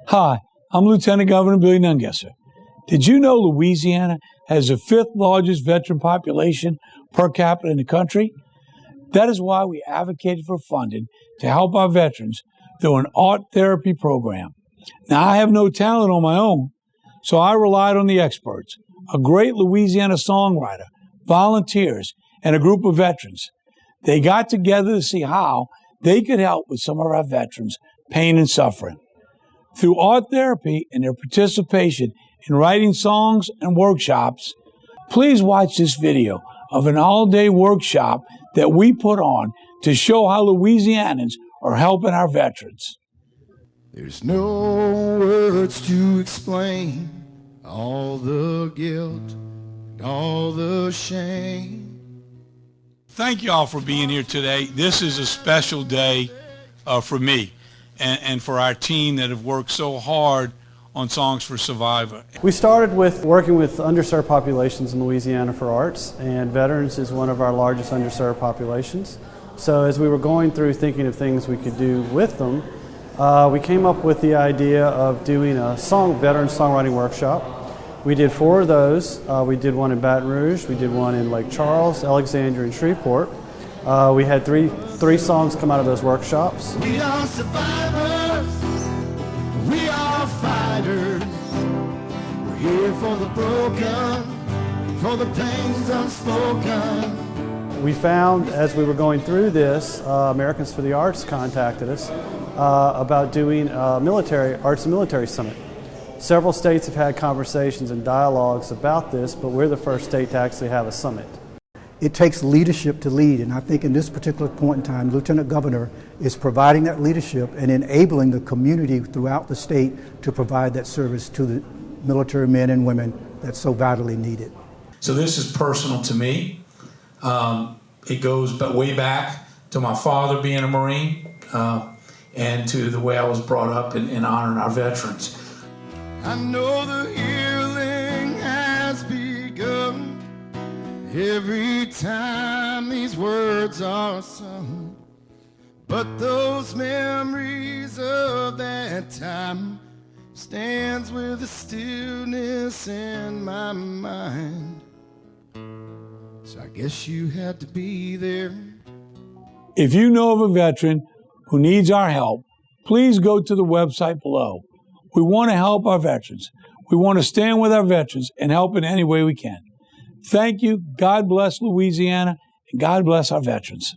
Hi, I'm Lieutenant Governor Billy Nungesser. Did you know Louisiana has the 5th largest veteran population per capita in the country? That is why we advocated for funding to help our veterans through an art therapy program. Now, I have no talent on my own, so I relied on the experts, a great Louisiana songwriter, volunteers, and a group of veterans. They got together to see how they could help with some of our veterans' pain and suffering. Through art therapy and their participation in writing songs and workshops, please watch this video of an all-day workshop that we put on to show how Louisianans are helping our veterans. There's no words to explain all the guilt and all the shame. Thank you all for being here today. This is a special day for me and for our team that have worked so hard on Songs for Survivor. We started with working with underserved populations in Louisiana for arts, and veterans is one of our largest underserved populations. So as we were going through thinking of things we could do with them, we came up with the idea of doing a veteran songwriting workshop. We did 4 of those. We did one in Baton Rouge, we did one in Lake Charles, Alexandria, and Shreveport. We had three songs come out of those workshops. We are survivors, we are fighters. We're here for the broken, for the pains unspoken. We found as we were going through this, Americans for the Arts contacted us about doing a Arts and Military Summit. Several states have had conversations and dialogues about this, but we're the first state to actually have a summit. It takes leadership to lead, and I think in this particular point in time, Lieutenant Governor is providing that leadership and enabling the community throughout the state to provide that service to the military men and women that's so vitally needed. So this is personal to me. It goes way back to my father being a Marine and to the way I was brought up in honoring our veterans. I know the healing has begun every time these words are sung, but those memories of that time stands with a stillness in my mind. So I guess you had to be there. If you know of a veteran who needs our help, please go to the website below. We want to help our veterans. We want to stand with our veterans and help in any way we can. Thank you. God bless Louisiana, and God bless our veterans.